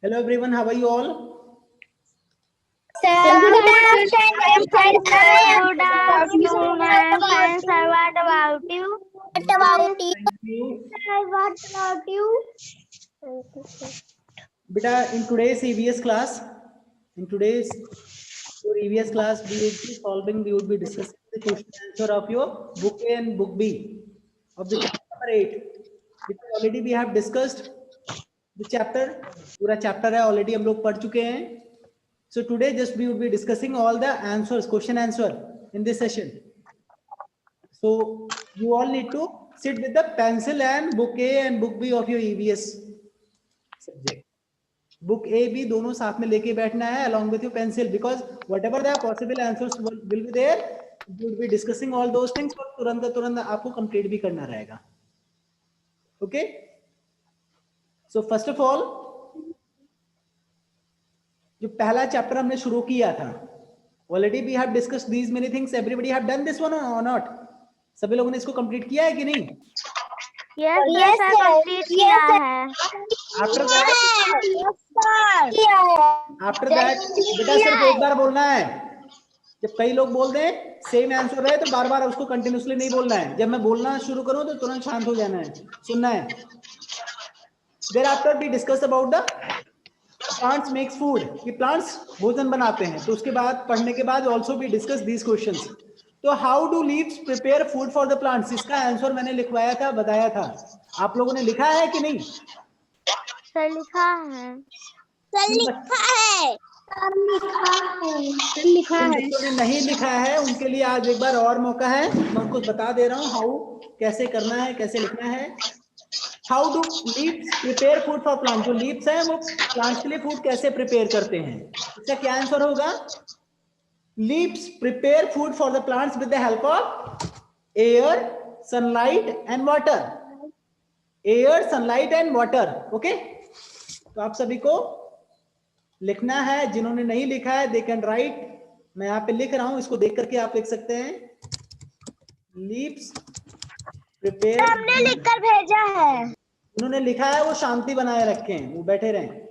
Hello everyone, how are you all? Good afternoon, Good afternoon, I am fine, sir. What about you? Thank you. What about you? Beta, in today's EVS class, your EVS class, we would be discussing the question answer of your book A and book B of the chapter number 8, which already we have discussed the chapter, पूरा chapter है already हम लोग पढ़ चुके हैं. So today just we would be discussing all the answers, question answer in this session. So you all need to sit with the pencil and book A and book B of your EVS subject. Book A, B दोनों साथ में लेके बैठना है along with your pencil, because whatever the possible answers will be there, you will be discussing all those things और तुरंत आपको complete भी करना रहेगा. Okay? So first of all, जो पहला चैप्टर हमने शुरू किया था, already we have discussed these many things. Everybody have done this one और नॉट? सभी लोगों ने इसको कंप्लीट किया है कि नहीं? Yes, sir, complete किया है. आफ्टर दैट बेटा सिर्फ एक बार बोलना है. जब कई लोग बोल दें सेम आंसर है तो बार बार उसको कंटिन्यूसली नहीं बोलना है. जब मैं बोलना शुरू करूं तो तुरंत शांत हो जाना है, सुनना है. There after we discuss about the plants makes food, कि प्लांट्स भोजन बनाते हैं. तो उसके बाद पढ़ने के बाद also we discuss these questions. तो how do leaves prepare food for the plants, इसका आंसर मैंने लिखवाया था, बताया था. आप लोगों ने लिखा है कि नहीं? सर लिखा है. जिन बच्चों ने नहीं लिखा है उनके लिए आज एक बार और मौका है. मैं उनको बता दे रहा हूँ हाउ, कैसे करना है, कैसे लिखना है. How do leaves prepare food for plant, जो लीव्स हैं वो प्लांट्स के लिए फूड कैसे प्रिपेयर करते हैं. इसका क्या आंसर होगा? Leaves prepare food for the plants with the help of air, sunlight and water. Air, sunlight and water. Okay, तो आप सभी को लिखना है. जिन्होंने नहीं लिखा है दे कैन राइट. मैं यहाँ पे लिख रहा हूं, इसको देख करके आप लिख सकते हैं. लीव्स प्रिपेयर, हमने लिखकर भेजा है. जिन्होंने लिखा है वो शांति बनाए रखें, वो बैठे रहें.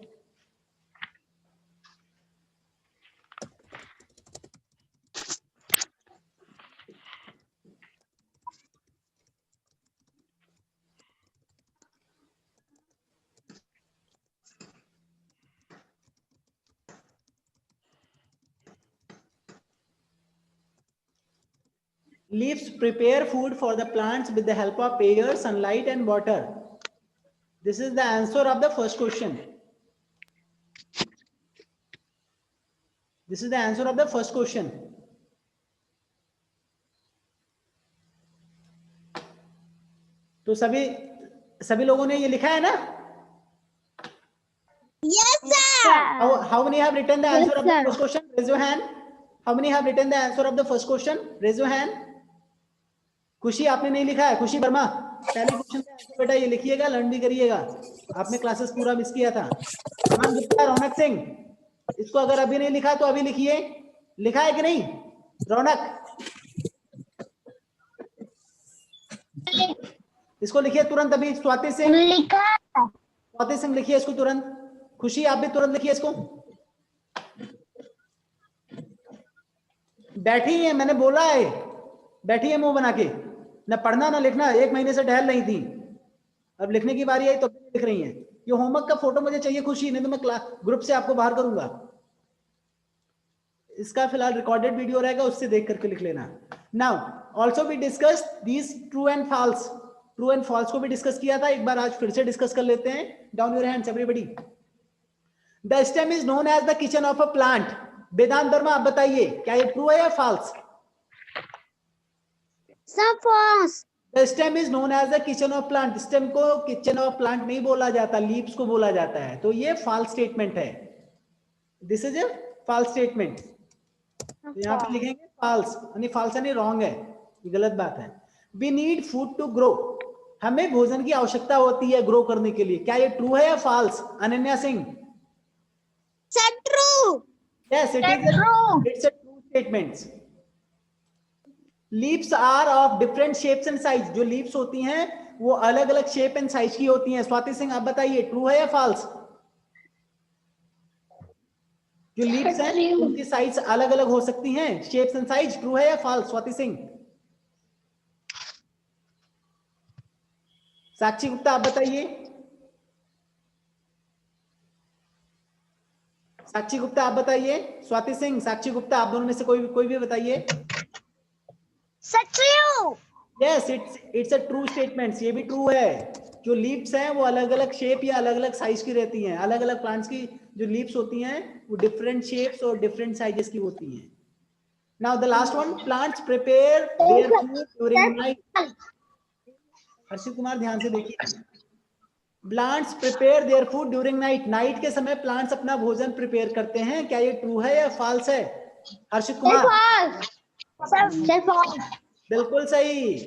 Leaves prepare food for the plants with the help of air, sunlight and water. This is the answer of the first question. This is the answer of the first question. तो सभी लोगों ने ये लिखा है ना? Yes, sir. How many have written the answer of the first question? Raise your hand. How many have written the answer of the first question? Raise your hand. खुशी आपने नहीं लिखा है? खुशी वर्मा, पहले क्वेश्चन का आंसर बेटा ये लिखिएगा, लर्न भी करिएगा. आपने क्लासेस पूरा मिस किया था. अमन गुप्ता, रौनक सिंह, इसको अगर अभी नहीं लिखा तो अभी लिखिए. लिखा है कि नहीं रौनक? इसको लिखिए तुरंत अभी. स्वाति सिंह लिखा. स्वाति सिंह लिखिए इसको तुरंत. खुशी आप भी तुरंत लिखिए इसको. बैठी है, मैंने बोला है बैठी है मुंह बना के, ना पढ़ना ना लिखना. 1 महीने से टहल नहीं थी, अब लिखने की बारी आई तो लिख रही हैं. ये होमवर्क का फोटो मुझे चाहिए खुशी, नहीं तो मैं ग्रुप से आपको बाहर करूंगा. इसका फिलहाल रिकॉर्डेड वीडियो रहेगा, उससे देख करके लिख लेना. Now also we discuss these true and false. True and false को भी डिस्कस किया था, एक बार आज फिर से डिस्कस कर लेते हैं. Down your hands everybody. The stem is known as the kitchen of a plant. Vedant Verma आप बताइए क्या ये ट्रू है या false? False. The stem is known as the kitchen of plant. Stem को किचन ऑफ प्लांट नहीं बोला जाता, लीव्स को बोला जाता है. तो ये फॉल्स स्टेटमेंट है. This is a false statement. यहाँ पे लिखेंगे फॉल्स, यानी फॉल्स यानी रॉन्ग है, ये गलत बात है. We need food to grow. हमें भोजन की आवश्यकता होती है ग्रो करने के लिए. क्या ये ट्रू है या false? Ananya Singh. Sir, true. Yes, it is true. It's a true statement. Leaves are of different shapes and size. जो लीव्स होती हैं वो अलग अलग शेप एंड साइज की होती हैं. स्वाति सिंह आप बताइए ट्रू है या फॉल्स? जो लीव्स हैं उनकी साइज अलग अलग हो सकती हैं, शेप्स एंड साइज। ट्रू है या फॉल्स? स्वाति सिंह, साक्षी गुप्ता आप बताइए। साक्षी गुप्ता आप बताइए, स्वाति सिंह, साक्षी गुप्ता, आप दोनों में से कोई भी बताइए। True. Yes, it's a true statement. ये भी ट्रू है। जो लीव्स हैं वो अलग अलग शेप या अलग अलग साइज की रहती हैं। अलग अलग प्लांट्स की जो लीव्स होती हैं वो डिफरेंट शेप्स और डिफरेंट साइजेस की होती हैं। Now the last one, plants prepare their food during night. Harshit Kumar ध्यान से देखिए, plants prepare their food during night. Night के समय प्लांट्स अपना भोजन प्रिपेयर करते हैं। क्या ये ट्रू है या फॉल्स है? हर्षित कुमार, बिल्कुल सही।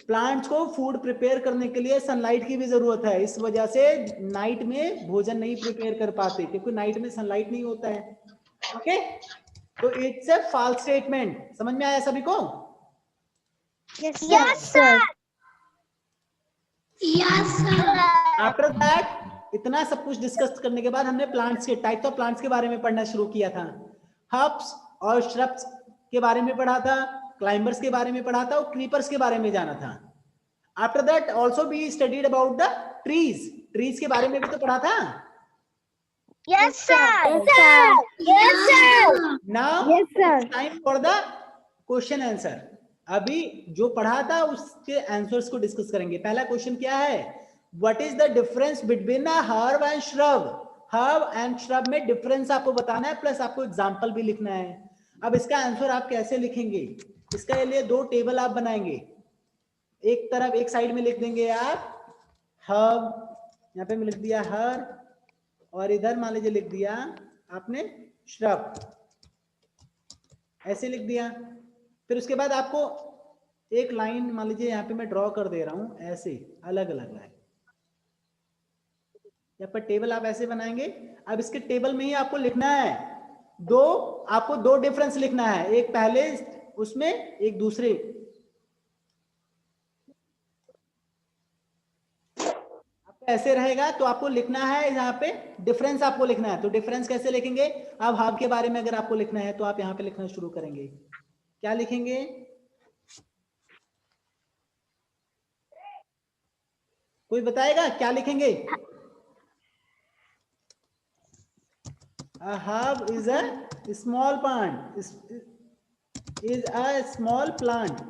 प्लांट्स को फूड प्रिपेयर करने के लिए सनलाइट की भी जरूरत है, इस वजह से नाइट में भोजन नहीं प्रिपेयर कर पाते, क्योंकि नाइट में सनलाइट नहीं होता है। ओके, तो इट्स अ फॉल्स स्टेटमेंट। समझ में आया सभी को? Yes sir. आफ्टर दैट, इतना सब कुछ डिस्कस करने के बाद हमने प्लांट्स के टाइप्स ऑफ प्लांट्स के बारे में पढ़ना शुरू किया था। हर्ब्स और श्रब्स के बारे में पढ़ा था, क्लाइंबर्स के बारे में पढ़ा था और क्रीपर्स के बारे में जाना था। After that also we studied about the trees. Trees के बारे में भी तो पढ़ा था। Yes sir. Yes sir. Now time for the question answer. अभी जो पढ़ा था उसके आंसर्स को डिस्कस करेंगे। पहला क्वेश्चन क्या है? What is the difference between a herb and shrub? Herb and shrub में डिफरेंस आपको बताना है, प्लस आपको एग्जांपल भी लिखना है। अब इसका आंसर आप कैसे लिखेंगे? इसका लिए दो टेबल आप बनाएंगे। एक तरफ एक साइड में लिख देंगे आप हर्ब, यहाँ पे मैं लिख दिया हर्ब, और इधर मान लीजिए लिख दिया आपने श्रब, ऐसे लिख दिया। फिर उसके बाद आपको एक लाइन मान लीजिए यहाँ पे मैं ड्रॉ कर दे रहा हूं, ऐसे अलग अलग लाइन। यहाँ पर टेबल आप ऐसे बनाएंगे। अब इसके टेबल में ही आपको लिखना है आपको दो डिफरेंस लिखना है, एक पहले उसमें एक दूसरे। ऐसे रहेगा तो आपको लिखना है यहाँ पे डिफरेंस, आपको लिखना है। तो डिफरेंस कैसे लिखेंगे? अब हर्ब के बारे में अगर आपको लिखना है तो आप यहाँ पे लिखना शुरू करेंगे। क्या लिखेंगे? कोई बताएगा क्या लिखेंगे? A herb is a small plant, is a small plant।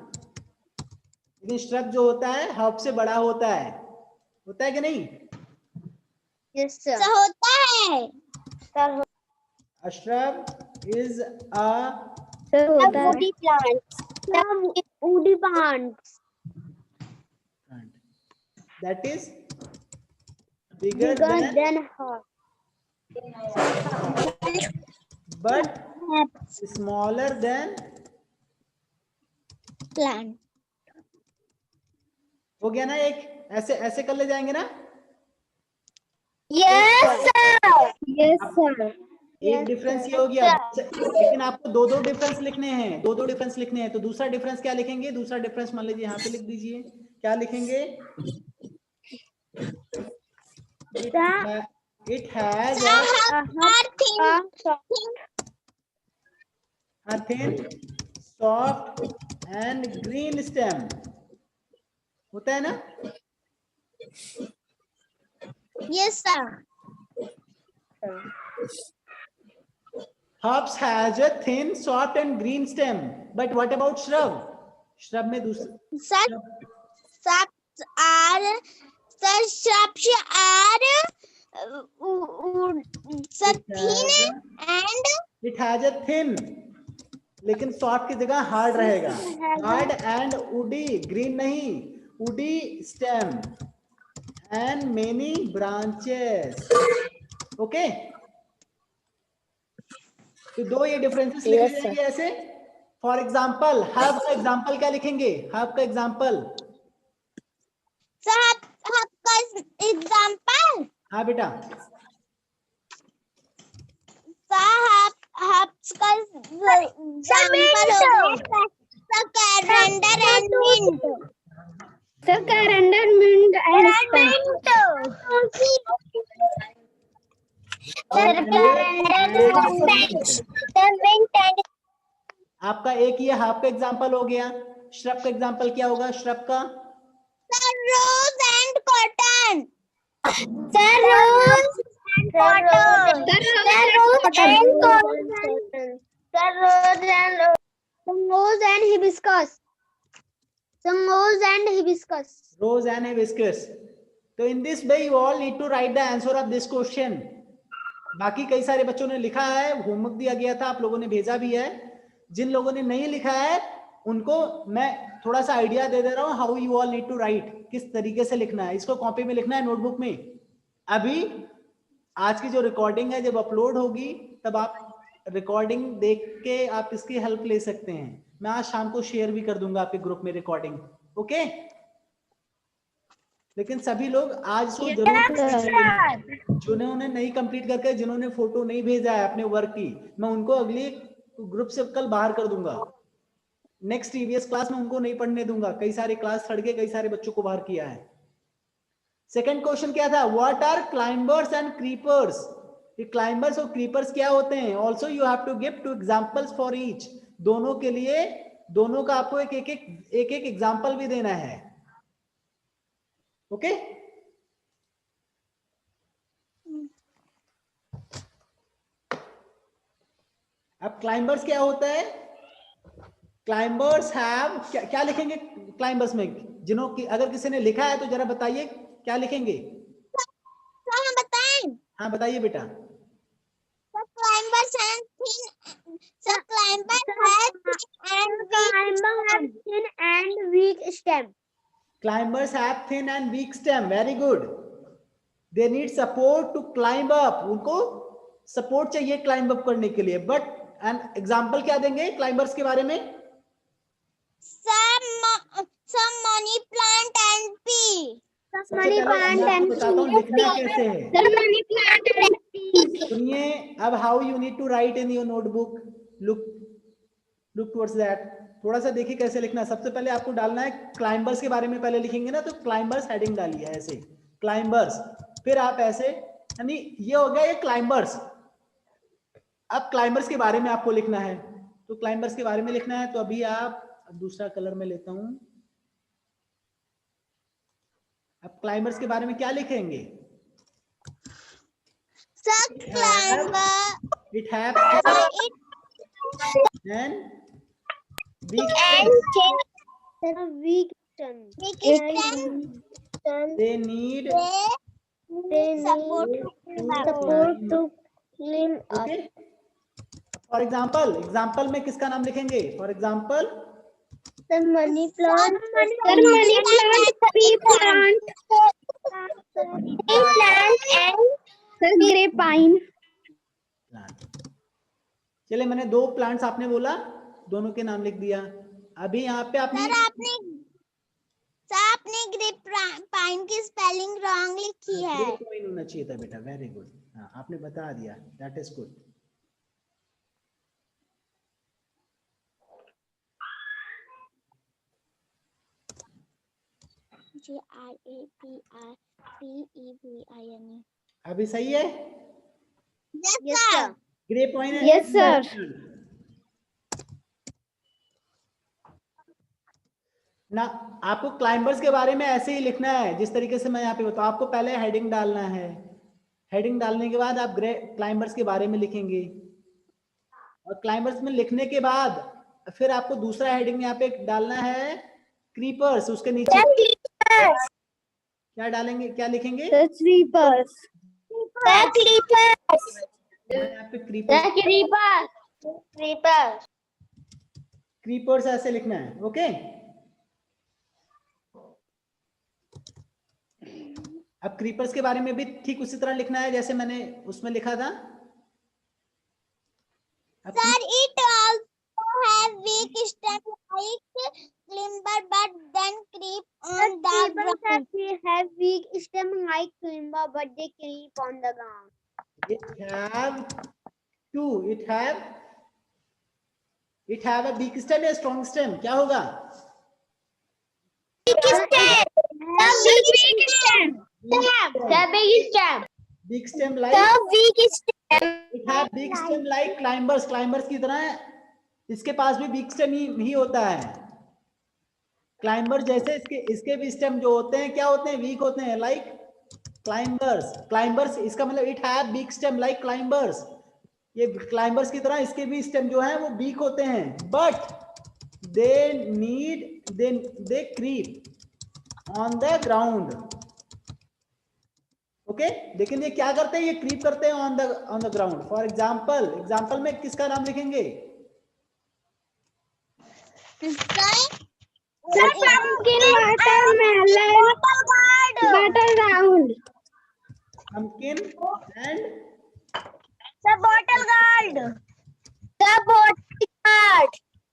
लेकिन श्रब जो होता है हर्ब से बड़ा होता है कि नहीं? Yes sir. होता है sir. A shrub is a woody plants that is bigger than herb, but smaller than plant। हो गया ना? एक ऐसे ऐसे कर ले जाएंगे ना? Yes sir. Yes sir. एक डिफरेंस ये हो गया, लेकिन आपको दो डिफरेंस लिखने हैं, दो डिफरेंस लिखने हैं। तो दूसरा डिफरेंस क्या लिखेंगे? दूसरा डिफरेंस मान लीजिए यहाँ पे लिख दीजिए। क्या लिखेंगे? It has a thin, soft and green stem। होता है ना? Yes sir. Herbs has a thin, soft and green stem. But what about shrub? Shrub में दूसरा shrubs are thin and it has a thin, लेकिन soft की जगह hard रहेगा। hard and woody, green नहीं, woody stem and many branches। okay? तो दो ये डिफरेंसेस लिखे जाएंगे ऐसे। फॉर एग्जाम्पल हर्ब का एग्जाम्पल क्या लिखेंगे? हर्ब का एग्जाम्पल, एग्जाम्पल। हाँ बेटा, हर्ब्स का example coriander and mint. Sir, coriander, mint, and आपका एक ये हाफ का एग्जांपल हो गया। श्रब का एग्जांपल क्या होगा? श्रब का Rose and cotton. Sir, rose and cotton. Sir, rose and cotton. Sir, rose and Rose and hibiscus. Some rose and hibiscus. rose and hibiscus. तो in this way you all need to write the answer of this question. बाकी कई सारे बच्चों ने लिखा है, homework दिया गया था, आप लोगों ने भेजा भी है। जिन लोगों ने नहीं लिखा है उनको मैं थोड़ा सा आइडिया दे रहा हूं, how you all need to write, किस तरीके से लिखना है। इसको कॉपी में लिखना है, नोटबुक में। अभी आज की जो रिकॉर्डिंग है जब अपलोड होगी तब आप रिकॉर्डिंग देख के आप इसकी हेल्प ले सकते हैं। मैं आज शाम को शेयर भी कर दूंगा आपके ग्रुप में रिकॉर्डिंग, ओके। लेकिन सभी लोग आज इसको जरूर, जिन्होंने नहीं कंप्लीट करके, जिन्होंने फोटो नहीं भेजा है अपने वर्क की, मैं उनको अगली ग्रुप से कल बाहर कर दूंगा। नेक्स्ट ईवीएस क्लास में उनको नहीं पढ़ने दूंगा। कई सारे क्लास छड़ के कई सारे बच्चों को बाहर किया है। सेकंड क्वेश्चन क्या था? What are climbers and creepers? ये क्लाइंबर्स और क्रीपर्स क्या होते हैं? Also you have to give 2 examples for each. दोनों के लिए, दोनों का आपको एक एक एग्जांपल भी देना है, ओके। अब क्लाइंबर्स क्या होता है? क्लाइंबर्स हैव, क्या लिखेंगे क्लाइंबर्स में? जिन्हों की अगर किसी ने लिखा है तो जरा बताइए क्या लिखेंगे। हम बताएं? हाँ बताइए बेटा। Some climbers have thin and weak stem. Climbers have thin and weak stem. Very good. They need support to climb up. उनको सपोर्ट चाहिए क्लाइंब अप करने के लिए। बट एन एग्जाम्पल क्या देंगे क्लाइंबर्स के बारे में? Some money plant and pea. money plant and बताता हूँ लिखना कैसे है। Sir, money plant and सुनिए अब, how you need to write in your notebook. Look towards that. थोड़ा सा देखिए कैसे लिखना है। सबसे पहले आपको डालना है क्लाइंबर्स के बारे में, पहले लिखेंगे ना तो क्लाइंबर्स हेडिंग डालिए ऐसे, क्लाइंबर्स। फिर आप ऐसे, यानी ये हो गया ये क्लाइंबर्स। अब क्लाइंबर्स के बारे में आपको लिखना है, तो क्लाइंबर्स के बारे में लिखना है। तो अभी आप, अब दूसरा कलर में लेता हूं। अब क्लाइंबर्स के बारे में क्या लिखेंगे? Some climber. It have and weak stem. they need Support to climb up. okay. For example में किसका नाम लिखेंगे? For example The money plant. money plant and grapevine. चलिए, मैंने 2 प्लांट्स आपने बोला, दोनों के नाम लिख दिया। अभी यहाँ पे आपने ग्रेपवाइन की स्पेलिंग रॉन्ग लिखी है। ग्रेपवाइन होना चाहिए था बेटा। Very good. हाँ, आपने बता दिया, दैट इज गुड। GRAPRPEVINE। अभी सही है? Yes sir। ग्रेपवाइन है? Yes, sir। ना, आपको क्लाइंबर्स के बारे में ऐसे ही लिखना है जिस तरीके से मैं यहाँ पे बताऊँ। आपको पहले हेडिंग डालना है, हेडिंग डालने के बाद आप क्लाइंबर्स के बारे में लिखेंगे, और क्लाइंबर्स में लिखने के बाद फिर आपको दूसरा हेडिंग यहाँ पे डालना है क्रीपर्स। उसके नीचे क्या डालेंगे, क्या लिखेंगे? Creepers। यहाँ पे क्रीपर्स ऐसे लिखना है, ओके। अब क्रीपर्स के बारे में भी ठीक उसी तरह लिखना है जैसे मैंने उसमें लिखा था। Sir, it also have weak stem like climber, but then creep on the ground. Have weak stem like climber, but they creep on the ground. It have a big stem या strong stem, क्या होगा? The big stem. Big stem like, weak stem. it have big stem like climbers, climbers की तरह है, इसके पास भी big stem ही होता है। क्लाइंबर जैसे इसके भी स्टेम जो होते हैं क्या होते हैं, वीक होते हैं, लाइक क्लाइंबर्स। क्लाइंबर्स इसका मतलब it have big stem like climbers, ये क्लाइंबर्स की तरह इसके भी स्टेम जो है वो वीक होते हैं, but they creep on the ground. Okay, लेकिन ये क्या करते हैं, ये क्रीप करते हैं on the ground. For example में किसका नाम लिखेंगे? pumpkin, watermelon, battleground. Pumpkin and The bottle guard. The bottle guard.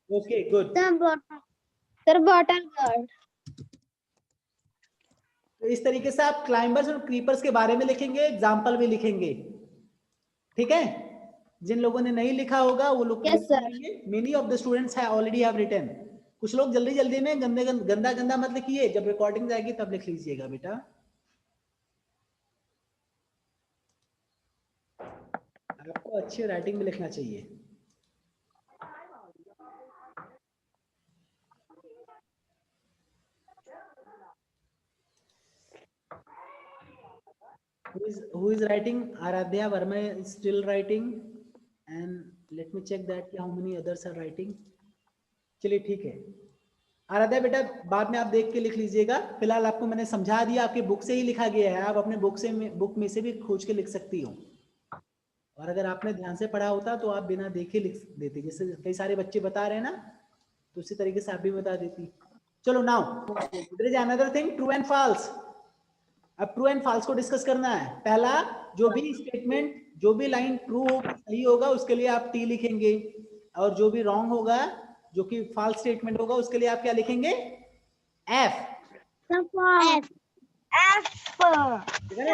okay, good. The bottle guard. तो इस तरीके से आप क्लाइंबर्स और क्रीपर्स के बारे में लिखेंगे, एग्जाम्पल भी लिखेंगे, ठीक है। जिन लोगों ने नहीं लिखा होगा वो लोग many of the students already have written. कुछ लोग जल्दी जल्दी में गंदा मत लिखिए, जब रिकॉर्डिंग जाएगी तब लिख लीजिएगा बेटा। आपको अच्छी राइटिंग में लिखना चाहिए। Who is writing? Aradhya Verma is still writing, and let me check that how many others are writing. चलिए ठीक है, आराध्या बेटा बाद में आप देख के लिख लीजिएगा, फिलहाल आपको मैंने समझा दिया, आपकी बुक से ही लिखा गया है, आप अपने बुक में से भी खोज के लिख सकती हो, और अगर आपने ध्यान से पढ़ा होता तो आप बिना देखे लिख देते, जैसे कई सारे बच्चे बता रहे हैं ना, तो उसी तरीके से आप भी बता देती। चलो now there is another thing, true and false. अब ट्रू एंड फॉल्स को डिस्कस करना है। पहला, जो भी स्टेटमेंट, जो भी लाइन ट्रू होगा, सही होगा, उसके लिए आप टी लिखेंगे, और जो भी रॉन्ग होगा, जो कि फॉल्स स्टेटमेंट होगा, उसके लिए आप क्या लिखेंगे? एफ। F.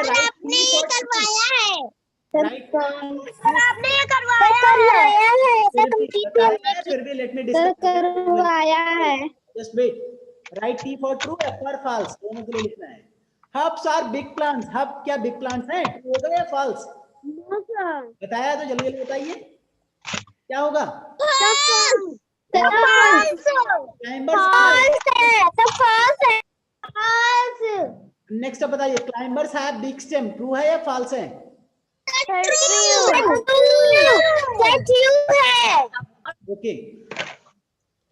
आपने ये करवाया है। आपने ये करवाया है। फिर भी लेट मी डिस्कस करवाया है। Just wait. Write T for true, F for false, दोनों के लिए लिखना है। Herbs are big plants. Herb क्या बिग प्लांट्स हैं? ट्रू होगा या फॉल्स? बताया तो जल्दी जल्दी बताइए, क्या होगा? नेक्स्ट अब बताइए, climbers have big stem, true है या फॉल्स है? Okay,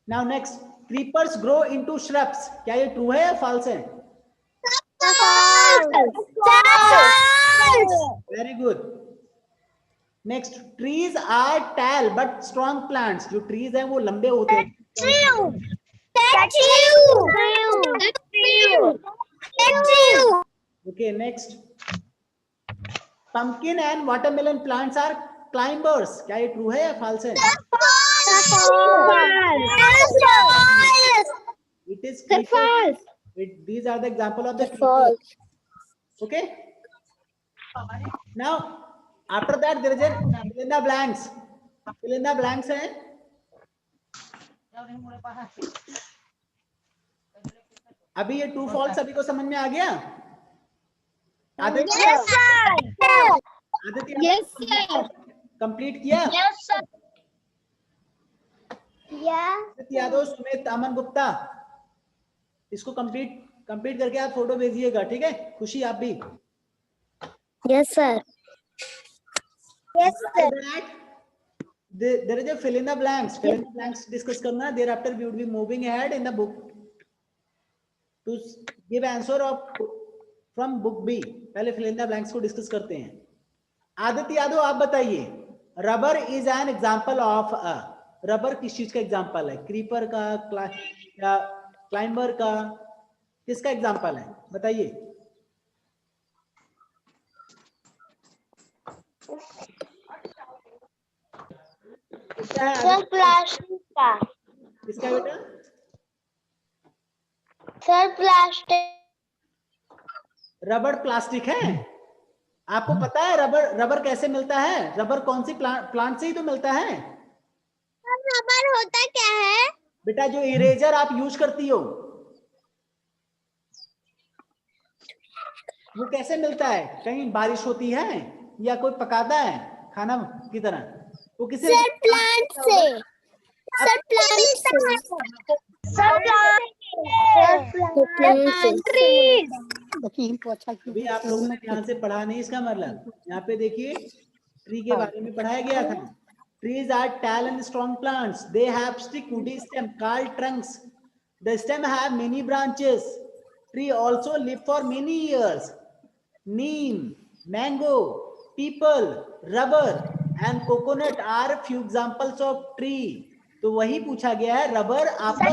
now next, creepers grow into shrubs, क्या ये ट्रू है या फॉल्स है? Very good. Next, trees are tall but strong plants, जो ट्रीज हैं वो लंबे होते हैं। Okay, next, pumpkin and watermelon plants are climbers, क्या ये ट्रू है या फॉल्स है? It is false. These are the example of the false. Okay, now after that there is a fill in the blanks. Fill in the blanks है, अभी ये true false सभी को समझ में आ गया? Aditya, Yes sir. कंप्लीट किया? आदित्य यादव, सुमित, अमन गुप्ता, इसको कंप्लीट करके आप फोटो भेजिएगा, ठीक है? खुशी आप भी। Yes sir. Yes sir. There is a fill in the blanks. Fill in the blanks discuss करना। Thereafter we would be moving ahead in the book to give answer of from book B. पहले fill in the blanks को discuss करते हैं। आदित्य यादव आप बताइए, rubber is an example of a, rubber किस चीज का एग्जाम्पल है? क्रीपर का, क्लाइंबर का, किसका एग्जाम्पल है? बताइए। सर प्लास्टिक का। किसका बेटा? Sir plastic. रबर प्लास्टिक है? आपको पता है रबर कैसे मिलता है? रबर कौन सी प्लांट से ही तो मिलता है। रबर होता क्या है? बेटा जो इरेजर आप यूज करती हो, वो कैसे मिलता है? कहीं बारिश होती है या कोई पकाता है खाना की तरह? वो किसे? सर प्लांट से, सर प्लांट से, सर प्लांट से। अभी आप लोगों ने ध्यान से पढ़ा नहीं, इसका मतलब यहाँ पे देखिए ट्री के बारे में पढ़ाया गया था। Trees are tall and strong plants. They have stick woody stem called trunks. The stem have many branches. Tree also live for many years. Neem, mango, people, rubber and coconut are few examples of tree. तो वही पूछा गया है, rubber आपका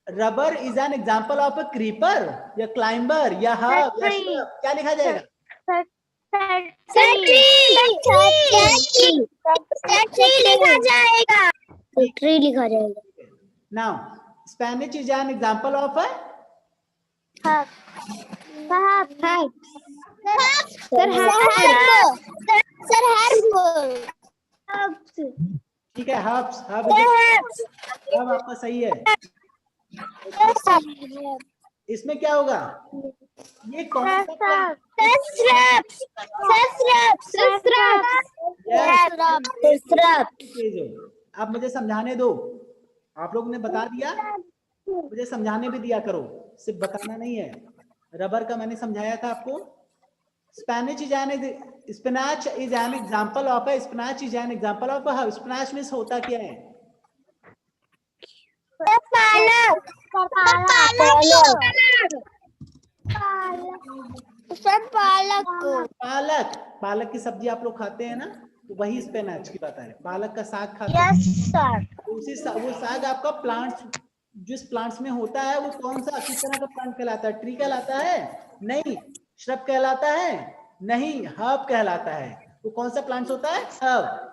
rubber is an example of a creeper या climber या herb या shrub. क्या लिखा जाएगा? ट्री लिखा जाएगा। Now, spinach is an example of a ठीक है, हर्ब्स हर्ब आपका सही है। इसमें क्या होगा? ये कौन सा आप मुझे समझाने दो। आप लोगों ने बता दिया, मुझे समझाने भी दिया करो, सिर्फ बताना नहीं है। रबर का मैंने समझाया था आपको। Spinach is an example of a spinach means होता क्या है? पालक। पालक की सब्जी आप लोग खाते हैं ना, तो वही स्पिनच की बात है। पालक का साग खाते हैं। वो साग आपका प्लांट्स, जिस प्लांट्स में होता है वो कौन सा किस तरह का प्लांट कहलाता है? ट्री कहलाता है? नहीं। श्रब कहलाता है? नहीं। हर्ब कहलाता है। वो कौन सा प्लांट्स होता है? हर्ब।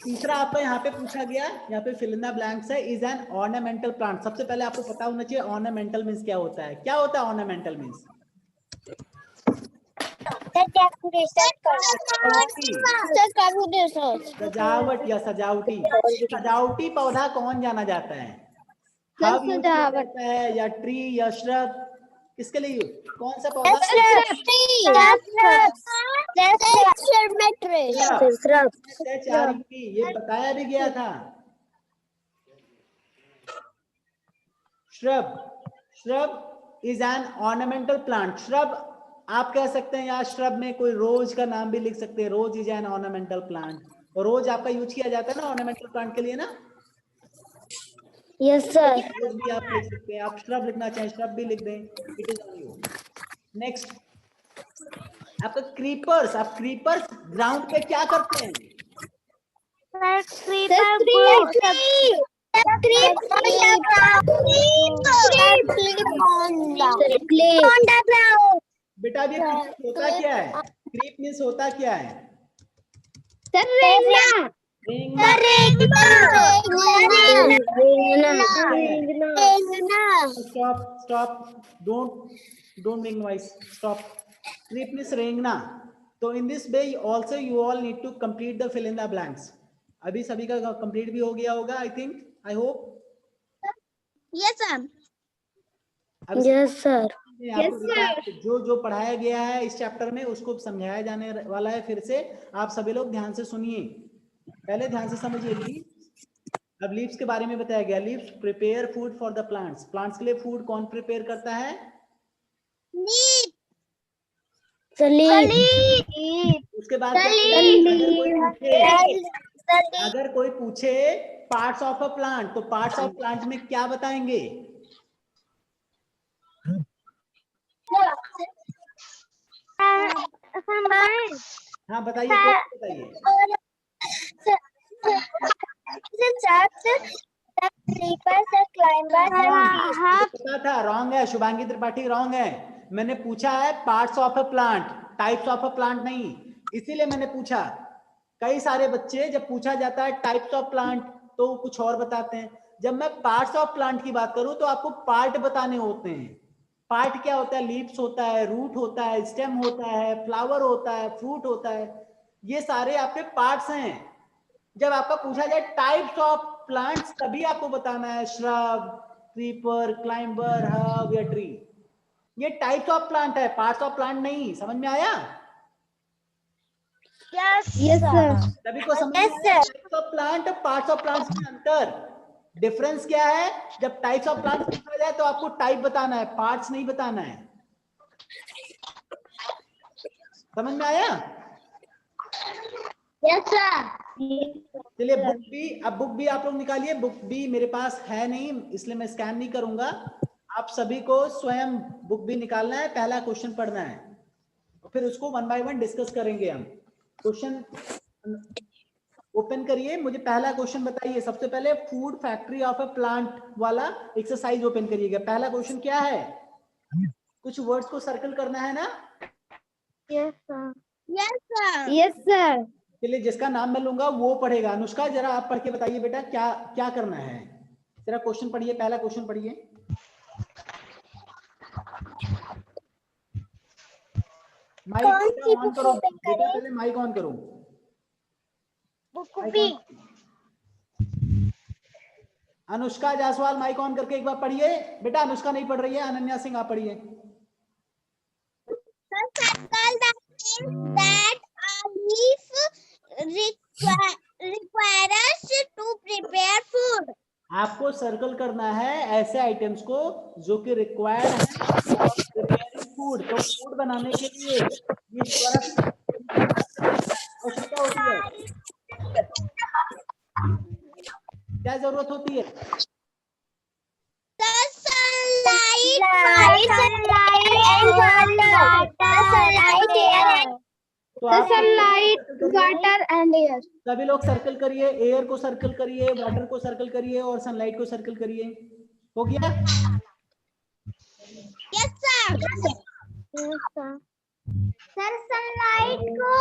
तीसरा आपका यहाँ पे पूछा गया, यहाँ पे फिल इन द ब्लैंक्स है, इज एन ऑर्नामेंटल प्लांट। सबसे पहले आपको पता होना चाहिए ऑर्नामेंटल मींस क्या होता है। क्या होता है ऑर्नामेंटल मींस? सजावट या सजावटी। सजावटी पौधा कौन जाना जाता है? हर्ब यूज किया जाता है या ट्री या श्रब? किसके लिए? कौन सा पौधा? ये बताया भी गया था। Shrub, shrub is an ornamental plant. Shrub आप कह सकते हैं, या श्रब में कोई रोज का नाम भी लिख सकते हैं। रोज इज एन ऑर्नामेंटल प्लांट। और रोज आपका यूज किया जाता है ना ऑर्नामेंटल प्लांट के लिए ना? Yes sir. रोज भी आप लिख सकते हैं। आप श्रब लिखना चाहें श्रब भी लिख दें, it is on you. Next आपका क्रीपर्स। आप क्रीपर्स ग्राउंड पे क्या करते हैं? बेटा ये होता क्या है? क्रीप मींस होता क्या है? Stop. Don't make noise. Stop. Creep means रेंगना। तो in this way also you all need to complete the fill in the blanks. अभी सभी का कंप्लीट भी हो गया होगा, I think, I hope. Yes sir. Yes sir. जो पढ़ाया गया है इस चैप्टर में उसको समझाया जाने वाला है फिर से। आप सभी लोग ध्यान से सुनिए, पहले ध्यान से समझिए। लीव्स, अब लीव्स के बारे में बताया गया। Leaves prepare food for the plants. Plants के लिए फूड कौन प्रिपेयर करता है? उसके बाद अगर कोई पूछे पार्ट्स ऑफ अ प्लांट, तो पार्ट्स ऑफ प्लांट में क्या बताएंगे? हाँ बताइए, बताइए। पता था, रॉन्ग है शुभांगी त्रिपाठी, रॉन्ग है। मैंने पूछा है parts of a plant, types of a plant नहीं, इसीलिए मैंने पूछा। कई सारे बच्चे जब पूछा जाता है टाइप्स ऑफ प्लांट तो कुछ और बताते हैं। जब मैं पार्ट्स ऑफ प्लांट की बात करूं तो आपको पार्ट बताने होते हैं। पार्ट क्या होता है? लीव्स होता है, रूट होता है, स्टेम होता है, फ्लावर होता है, फ्रूट होता है, ये सारे आपके पार्ट्स हैं। जब आपका पूछा जाए टाइप्स ऑफ प्लांट्स तभी आपको बताना है श्रब, क्रीपर, क्लाइंबर, हर्ब या ट्री। ये टाइप्स ऑफ प्लांट है, पार्ट्स ऑफ प्लांट नहीं। समझ में आया? Yes, sir. सभी को समझ में आया? Types of plant, parts of plants में अंतर, डिफरेंस क्या है? जब टाइप्स ऑफ प्लांट्स पूछा जाए तो आपको टाइप बताना है, पार्ट्स नहीं बताना है। समझ में आया? Yes, sir. चलिए बुक बी, अब बुक बी आप लोग निकालिए। बुक बी मेरे पास है नहीं, इसलिए मैं स्कैन नहीं करूंगा। आप सभी को स्वयं बुक बी निकालना है, पहला क्वेश्चन पढ़ना है, फिर उसको 1 बाय 1 डिस्कस करेंगे हम। क्वेश्चन ओपन करिए, मुझे पहला क्वेश्चन बताइए। सबसे पहले food factory of a plant वाला एक्सरसाइज ओपन करिएगा। पहला क्वेश्चन क्या है? कुछ वर्ड्स को सर्कल करना है ना? Yes, sir. Yes, sir. Yes, sir. चलिए जिसका नाम मैं लूंगा वो पढ़ेगा। अनुष्का जरा आप पढ़ के बताइए बेटा, क्या क्या करना है। जरा क्वेश्चन पढ़िए, पहला क्वेश्चन पढ़िए। माइक कौन सी ऑन book करो open बेटा, करें? पहले माइक ऑन करो। Book mic B. On. Anushka Jaiswal mic on करके एक बार पढ़िए बेटा। अनुष्का नहीं पढ़ रही है, अनन्या सिंह आप पढ़िए। Sir, circle the things that a leaf requires to prepare food. आपको सर्कल करना है ऐसे आइटम्स को जो कि रिक्वायर्ड है प्रिपेयरिंग फूड। तो फूड बनाने के लिए ये आवश्यकता होती है, क्या जरूरत होती है? The sunlight, Light, and water. The sunlight, air, and तो आप sunlight, water, and air. सभी लोग सर्कल करिए। एयर को सर्कल करिए, वाटर को सर्कल करिए और सनलाइट को सर्कल करिए। हो गया? yes, sir. Yes, sir. Sir, sunlight को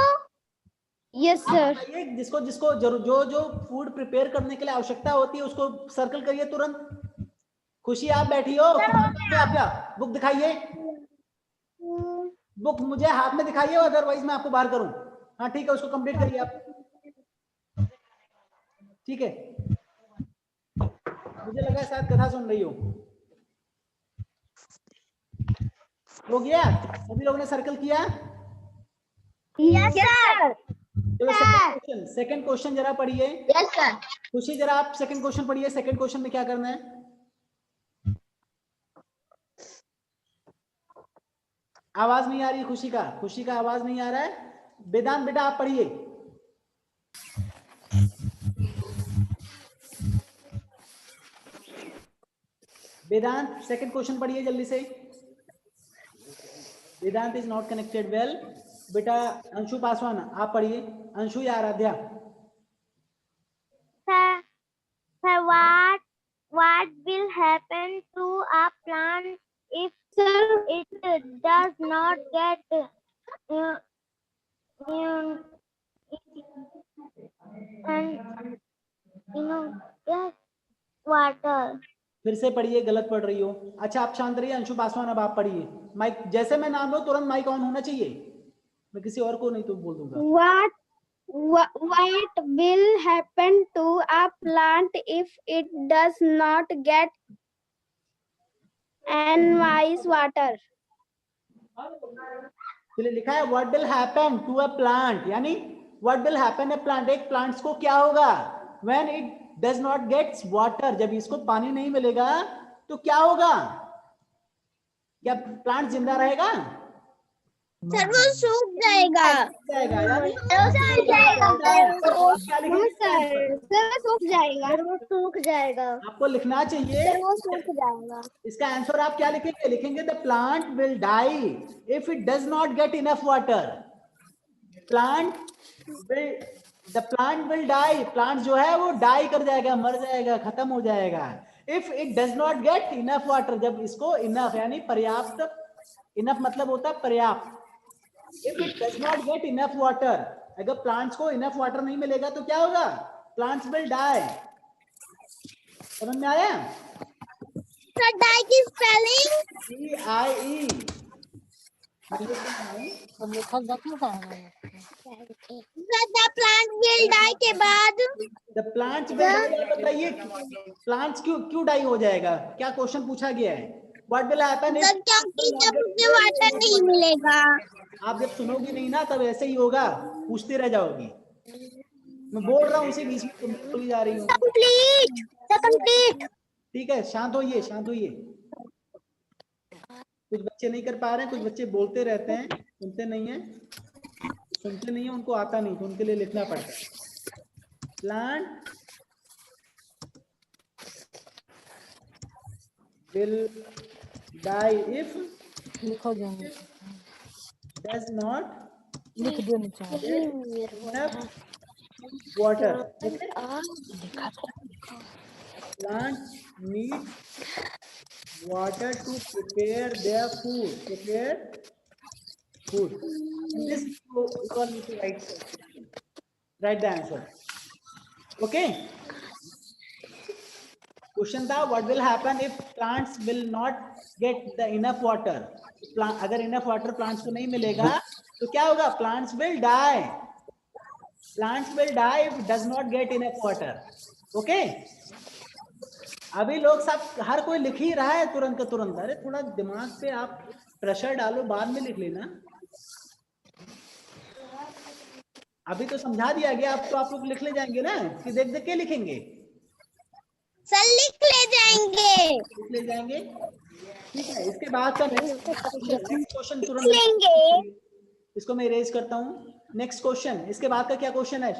Yes, sir. बताइए जिसको जिसको जो जो फूड प्रिपेयर करने के लिए आवश्यकता होती है उसको सर्कल करिए तुरंत। खुशी आप बैठी हो, आप बुक दिखाइए। बुक मुझे हाथ में दिखाइए, अदरवाइज मैं आपको बाहर करूं। हाँ ठीक है, उसको कंप्लीट करिए आप। ठीक है, मुझे लगा शायद कथा सुन रही हो। हो गया? सभी लोगों ने सर्कल किया? Yes, sir. चलो सेकंड क्वेश्चन जरा पढ़िए। Yes, sir. खुशी जरा आप सेकंड क्वेश्चन पढ़िए। सेकंड क्वेश्चन में क्या करना है? आवाज नहीं आ रही खुशी का, खुशी का आवाज नहीं आ रहा है। वेदांत बेटा आप पढ़िए। वेदांत सेकंड क्वेश्चन पढ़िए जल्दी से। वेदांत इज नॉट कनेक्टेड वेल। बेटा अंशु पासवान आप पढ़िए। अंशु या Aaradhya? Sir, what will happen to a plant if it does not get yes, water? फिर से पढ़िए, गलत पढ़ रही हो। अच्छा आप शांत रहिए। अंशु पासवान अब आप पढ़िए। माइक जैसे मैं नाम लो तुरंत माइक ऑन होना चाहिए। मैं किसी और को नहीं तो बोल दूंगा। What will happen to a plant if it does not get enough water? चलिए लिखा है what will happen to a plant, यानी what will happen a plant, एक प्लांट्स को क्या होगा when it does not gets water, जब इसको पानी नहीं मिलेगा तो क्या होगा? क्या प्लांट जिंदा रहेगा? सर वो सूख जाएगा। वो सूख जाएगा। आपको लिखना चाहिए, वो सूख जाएगा। इसका आंसर आप क्या लिखेंगे? लिखेंगे the plant will die if it does not get enough water. The plant will die, plant जो है वो डाई कर जाएगा, मर जाएगा, खत्म हो जाएगा। If it does not get enough water, जब इसको इनफ यानी पर्याप्त, इनफ मतलब होता है पर्याप्त। If it does not get enough water, अगर प्लांट्स को इनफ वाटर नहीं मिलेगा तो क्या होगा? Plants will die. समझ में आया? सर डाई की spelling DIE। The plant will die के बाद द प्लांट्स विल डाई। बताइए प्लांट्स क्यों डाई हो जाएगा? क्या क्वेश्चन पूछा गया है? व्हाट विल हैपन सर क्योंकि जब मुझे वाटर नहीं मिलेगा। आप जब सुनोगी नहीं ना तब ऐसे ही होगा, पूछते रह जाओगी। मैं बोल रहा हूँ उसी बीच में तुम बोली जा रही हो। Complete sir, complete. ठीक है, शांत होइए, शांत होइए। कुछ बच्चे नहीं कर पा रहे हैं, कुछ बच्चे बोलते रहते हैं, सुनते नहीं है, उनको आता नहीं, तो उनके लिए लिखना पड़ता है। Plant will die if does not get enough water. Okay? Plant needs water to prepare their food. Prepare food. And this you all need to write the answer. Okay? Question था what will happen if plants will not get the enough water. अगर enough water plants को नहीं मिलेगा तो क्या होगा? Plants will die. Plants will die if does not get enough water. Okay, अभी लोग सब हर कोई लिख ही रहा है तुरंत का तुरंत। अरे थोड़ा दिमाग पे आप प्रेशर डालो, बाद में लिख लेना। अभी तो समझा दिया गया, अब तो आप लोग लिख ले जाएंगे ना, कि देख देख के लिखेंगे। सर लिख ले जाएंगे, लिख ले जाएंगे। ठीक है, इसके बाद का नेक्स्ट क्वेश्चन तुरंत लेंगे। इसको मैं इरेज करता हूँ। नेक्स्ट क्वेश्चन, इसके बाद का क्या क्वेश्चन है?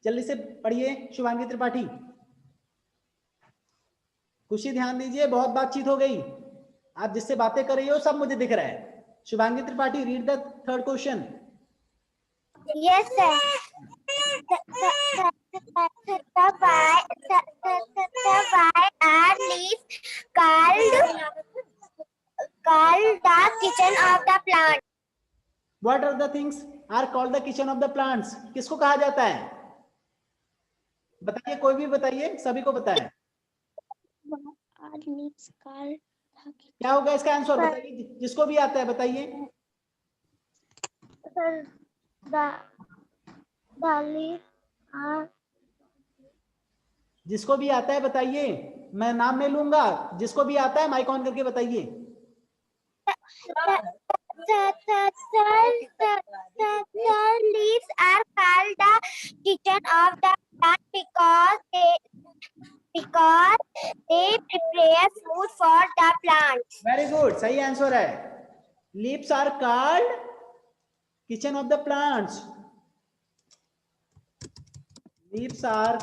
जल्दी से पढ़िए शुभांगी त्रिपाठी। खुशी ध्यान दीजिए, बहुत बातचीत हो गई। आप जिससे बातें कर रही हो सब मुझे दिख रहा है। Shubhangi Tripathi, read the third question. Yes sir. Why are leaves called the kitchen of the plant? What are the things are called the kitchen of the plants? किसको कहा जाता है? बताइए, कोई भी बताइए, सभी को बताएं। Are leaves called क्या होगा इसका आंसर? बताइए, जिसको भी आता है बताइए। the leaves are जिसको भी आता है बताइए, मैं नाम में लूंगा। जिसको भी आता है माइक ऑन करके बताइए। the leaves are called the kitchen of the plant because they prepare food for the plants. Very good, सही आंसर है। Leaves are called kitchen of the plants. Leaves are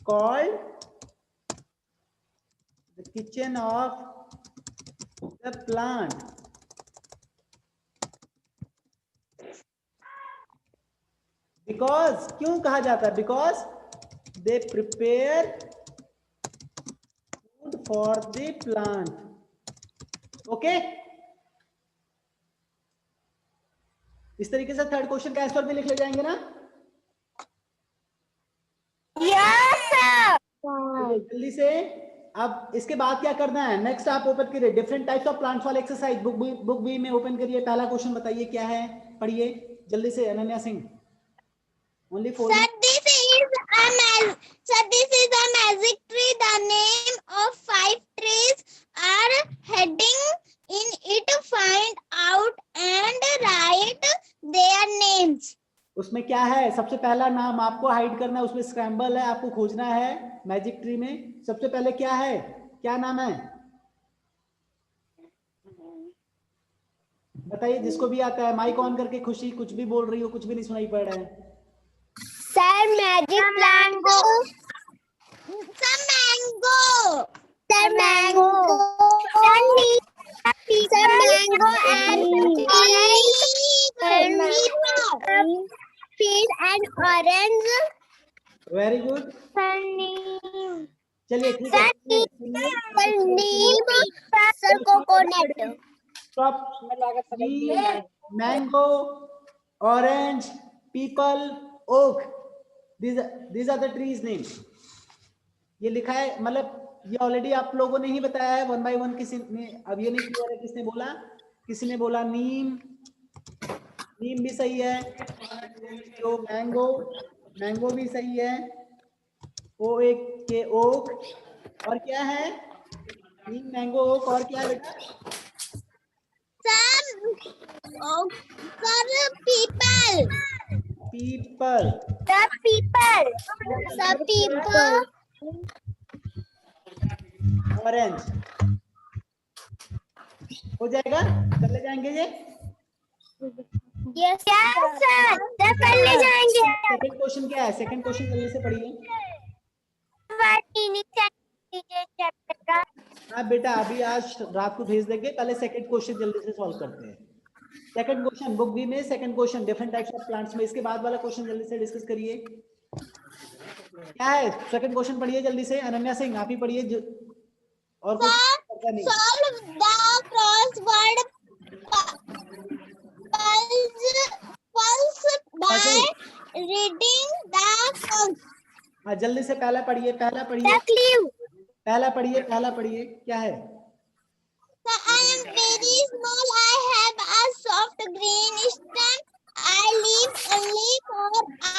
called the kitchen of the plant because, क्यों कहा जाता है? Because they prepare food for the plant. Okay? इस तरीके से third question का आंसर भी लिख ले जाएंगे ना? Yes sir. जल्दी से। अब इसके बाद क्या करना है? नेक्स्ट आप ओपन करिए डिफरेंट टाइप्स ऑफ प्लांट्स वाला एक्सरसाइज। बुक बी में ओपन करिए। पहला क्वेश्चन बताइए क्या है, पढ़िए जल्दी से। Ananya Singh, only 4 Sir, this is a magic tree. The name of 5 trees are heading in it. Find out and write their names. उसमें क्या है? सबसे पहला नाम आपको हाइड करना है, उसमें स्क्रैम्बल है, आपको खोजना है मैजिक ट्री में। सबसे पहले क्या है, क्या नाम है बताइए, जिसको भी आता है। माइक ऑन करके। खुशी, कुछ भी बोल रही हो, कुछ भी नहीं सुनाई पड़ रहा है। Sir, magic mango. Sir, mango. Sir, mango. Sir, mango and peach and orange. Very good, Sir, neem. चलिए ठीक है। Sir, neem. Sir, coconut. Stop. Mango, orange, peepal, oak, these are the trees names। ये लिखा है, मतलब ये ऑलरेडी आप लोगों ने ही बताया है 1 by 1। किसी ने अब ये नहीं क्लियर है किसने बोला? किसी ने बोला नीम, नीम भी सही है। तो मैंगो, मैंगो भी सही है। ओ एक के ओक, और क्या है? 3 मैंगो ओक और क्या है बेटा? Sir, people. People. The people. Orange हो जाएगा, कर ले जाएंगे ये। Yes, sir. कर ले जाएंगे। सेकंड क्वेश्चन क्या है? सेकंड क्वेश्चन जल्दी से पढ़िए। हाँ बेटा, अभी आज रात को भेज देंगे, पहले सेकंड क्वेश्चन जल्दी से सॉल्व करते हैं। सेकंड क्वेश्चन बुक बी में, second question different types of plants में। इसके बाद वाला क्वेश्चन जल्दी से डिस्कस करिए। क्या है सेकंड क्वेश्चन? पढ़िए जल्दी से, अनन्या सिंह आप ही पढ़िए। और कुछ पता नहीं। Solve the crossword puzzle by reading the songs. हाँ जल्दी से पहला पढ़िए, पहला पढ़िए, पहला पढ़िए, पहला पढ़िए। क्या है? So I am very small. I have a soft green stem. I live only for a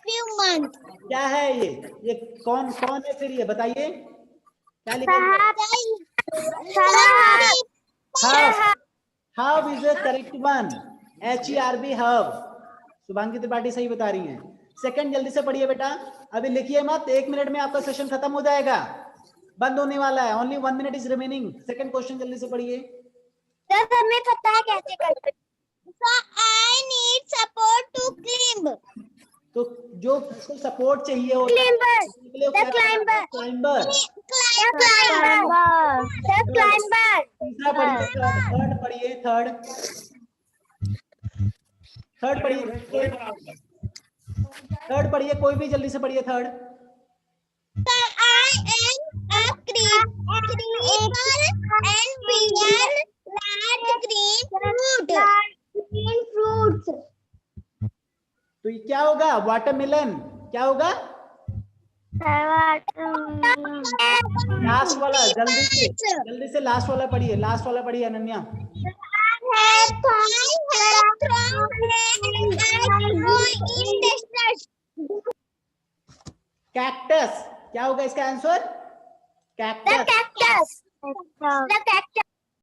few months. क्या है ये कौन कौन है फिर? ये बताइए क्या लिखा है? Herb is the correct one. HERB herb. Shubhangi Tripathi सही बता रही हैं। सेकंड जल्दी से पढ़िए बेटा, अभी लिखिए मत, 1 मिनट में आपका सेशन खत्म हो जाएगा, बंद होने वाला है। Only 1 minute is remaining. Second question जल्दी से पढ़िए। सर हमें पता है कैसे करते हैं। So I need support to climb. तो जो उसको सपोर्ट चाहिए हो, Climber. The climber. Climber. The climber. तीसरा पढ़िए, थर्ड पढ़िए, थर्ड पढ़िए, थर्ड पढ़िए, कोई भी जल्दी से पढ़िए third. Sir, I am a creeper and bear large green fruits. तो ये क्या होगा? वाटरमेलन। क्या होगा? लास्ट वाला जल्दी से लास्ट वाला पढ़िए, लास्ट वाला पढ़िए अनन्या। कैक्टस। क्या होगा इसका आंसर? कैक्टस।